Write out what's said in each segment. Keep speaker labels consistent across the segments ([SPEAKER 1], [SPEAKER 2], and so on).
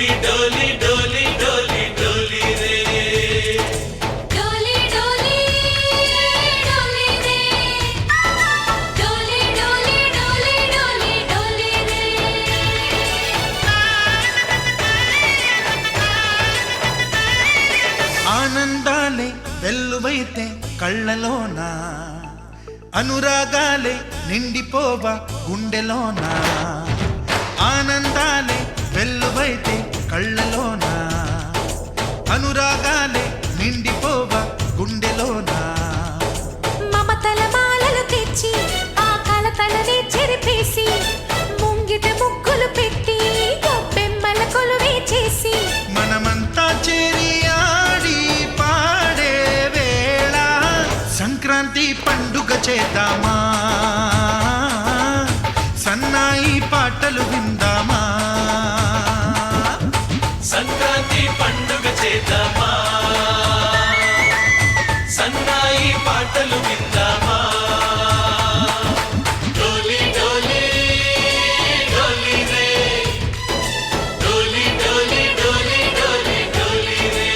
[SPEAKER 1] डोली डोली डोली डोली डोली रे
[SPEAKER 2] डोली डोली डोली रे डोली डोली डोली डोली डोली रे
[SPEAKER 3] ఆనందాలే వెల్లువైతే కళ్ళలోనా అనురాగాలే నిండిపోవా గుండెలోనా ఆనందాలే వెల్లువైతే కళ్ళలోనా అనురాగాలే నిండిపోవా గుండెలోనా
[SPEAKER 2] మమతల మాలలు తెచ్చి ఆ కలతలని చెరిపేసి ముంగిట ముగ్గులు పెట్టి గొప్పెమ్మల కొలువే చేసి
[SPEAKER 3] మనమంతా చేరి ఆడి పాడే వేళ సంక్రాంతి పండుగ చేద్దామా సన్నాయి పాటలు విందామా
[SPEAKER 1] సంక్రాంతి పండుగ చేద్దామా సన్నాయి పాటలు విందామా డోలి డోలి డోలి రే డోలి డోలి డోలి డోలి డోలి రే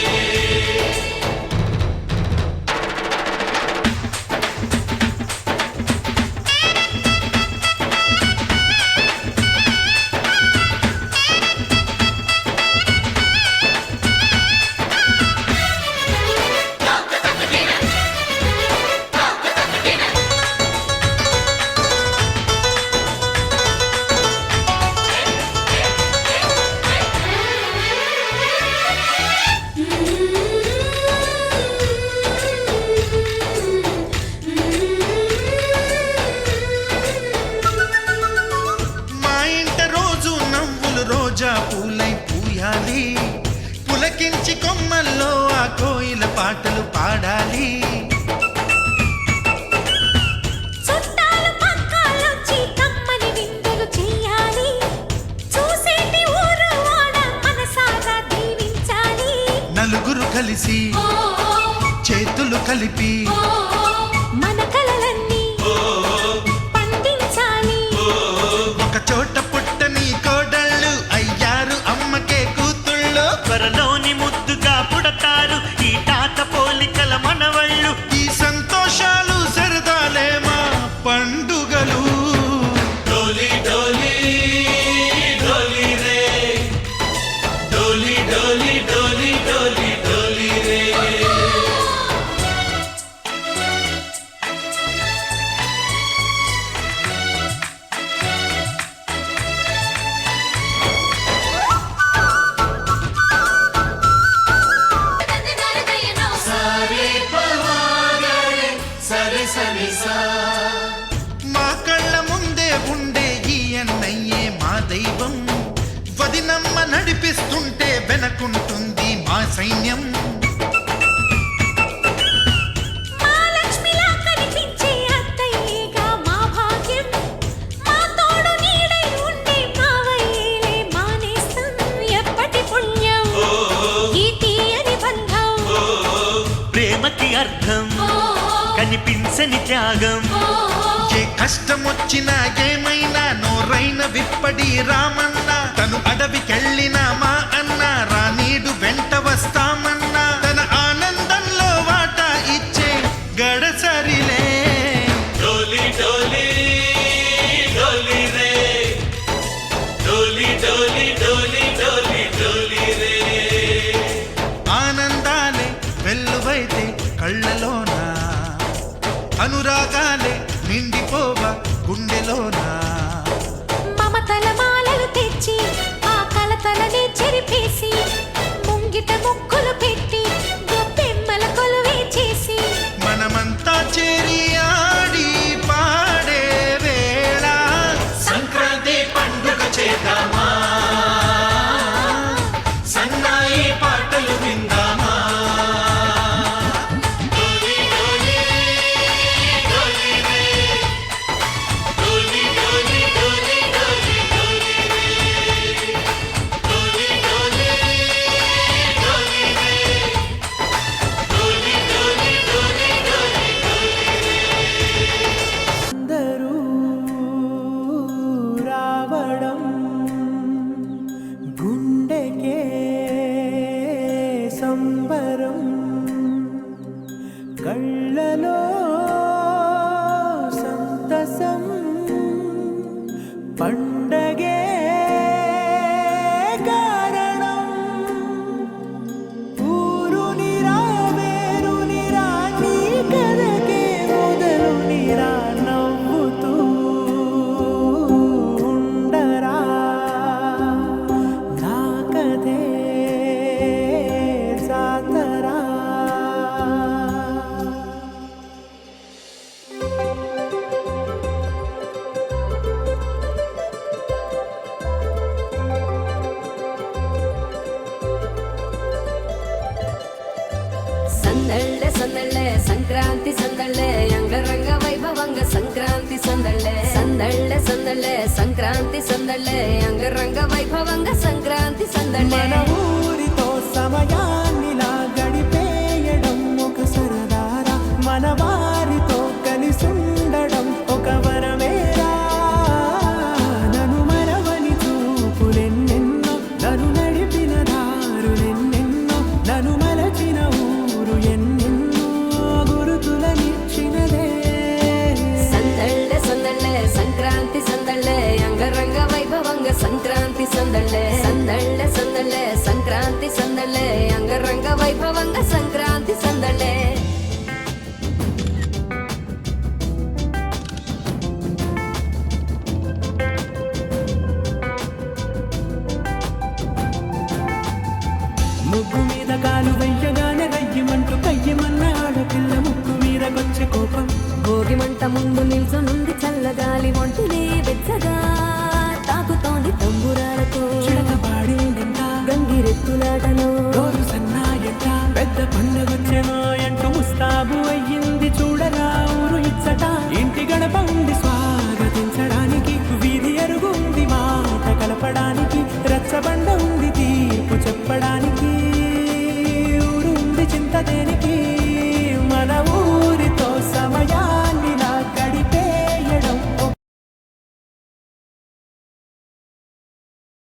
[SPEAKER 3] మా ఇంట రోజు నవ్వులు రోజా పూలై పూయాలి పులకించి కొమ్మల్లో ఆ కోయిల పాటలు పాడాలి
[SPEAKER 2] చుట్టాలు పక్కాలొచ్చి కమ్మని విందులు చెయ్యాలి చూసేటి ఊరు వాడ మనసారా దీవించాలి
[SPEAKER 3] నలుగురు కలిసి చేతులు కలిపి
[SPEAKER 2] మన కలలన్నీ పండించాలి
[SPEAKER 3] ఒక చోట పుట్టని కోడళ్ళు అయ్యారు అమ్మకే కూతుళ్ళు
[SPEAKER 4] త్వరలోని ముద్దుగా పుడతారు ఈ తాత పోలికల మనవళ్ళు
[SPEAKER 3] ఈ సంతోషాలు సరదాలే మా పండుగలు
[SPEAKER 1] डोली डोली डोली रे डोली डोली डोली डोली डोली रे सारे पवारे सरे सरे सा
[SPEAKER 3] మా కళ్ళ ముందే ఉండే ఈ అన్నయ్యే మా దైవం వదినమ్మ నడిపిస్తుంటే వెనకుంటుంది మా సైన్యం
[SPEAKER 2] మా లక్ష్మిలా కనిపించే అత్తయ్యేగా మా భాగ్యం మా తోడు నీడై ఉండే మావయ్యేలే మానేస్తం ఎప్పటి పుణ్యం ఈ తీయని బంధం
[SPEAKER 4] ప్రేమకి అర్థం కనిపించని త్యాగం
[SPEAKER 3] ఏ కష్టం వచ్చినా ఏమైనా నోరైన విప్పడి రామన్న తను అడవికెళ్ళిన మా అన్న రానీడు వెంట వస్తామన్నా తన ఆనందంలో వాటా ఇచ్చే గడసరిలే
[SPEAKER 1] डोली डोली डोली रे डोली डोली डोली डोली डोली रे
[SPEAKER 3] ఆనందాలే వెల్లువైతే కళ్ళలోనా అనురాగాలే నిండిపోవా గుండెలోనా
[SPEAKER 2] మమతల మాలలు తెచ్చి ఆ కలతలని చెరిపేసి ముంగిట ముగ్గులు పెట్టి గొప్పెమ్మల కొలువే చేసి
[SPEAKER 3] మనమంతా చేరి ఆడి పాడే వేళ
[SPEAKER 1] సంక్రాంతి పండుగ చేద్దామా సన్నాయి పాటలు విందామా డోలి డోలి డోలి రే డోలి డోలి డోలి డోలి డోలి రే డోలి డోలి
[SPEAKER 5] సంబరం కళ్ళలో సంతసం పండగే కారణం ఊరు నిరా వేరు నిరా నీ కథకే మొదలు నిరా నవ్వుతూ ఉండరా నా కథే జాతరా
[SPEAKER 6] ಸಂದಳ್ಳೆ ಸಂದಳ್ಳೆ ಸಂಕ್ರಾಂತಿ ಸಂದಳ್ಳೆ ಅಂಗರಂಗ ವೈಭವಂಗ ಸಂಕ್ರಾಂತಿ ಸಂದಳ್ಳೆ ಸಂದಳ್ಳೆ ಸಂದಳ್ಳೆ ಸಂಕ್ರಾಂತಿ ಸಂದಳ್ಳೆ ಅಂಗರಂಗ ವೈಭವಂಗ ಸಂಕ್ರಾಂತಿ ಸಂದಳ್ಳೆ
[SPEAKER 5] మన ఊరితో సమయాన్నిలా గడిపేయడం ఒక సరదారా మన వారితో కలిసుండడం ఒక వరమేరా నన్ను మరవని చూపులెన్నెన్నో నన్ను నడిపిన దారులెన్నెన్నో నన్ను మలచిన ఊరు ఎన్నెన్నో గురుతులనిచ్చినదే
[SPEAKER 6] ಸಂದಳ್ಳೆ ಸಂದಳ್ಳೆ ಸಂಕ್ರಾಂತಿ ಸಂದಳ್ಳೆ ಅಂಗರಂಗ ವೈಭವಂಗ ಸಂಕ್ರಾಂತಿ ಸಂದಳ್ಳೆ ಸಂದಳ್ಳೆ ಸಂದಳ್ಳೆ ಸಂಕ್ರಾಂತಿ ಸಂದಳ್ಳೆ ಅಂಗರಂಗ ವೈಭವಂಗ ಸಂಕ್ರಾಂತಿ ಸಂದಳ್ಳೆ
[SPEAKER 5] ముగ్గు మీద కాలు వెయ్యగానే రయ్యమంటూ కయ్యమన్న ఆడపిల్ల ముక్కు మీద కొచ్చే కోపం
[SPEAKER 6] భోగి మంట ముందు నిల్చునుంది చల్లగాలి ఒంటినే వెచ్చగా తాకుతోంది తంబురాలతో
[SPEAKER 5] చిడక పాడిందంతా
[SPEAKER 6] గంగిరెత్తులాటలో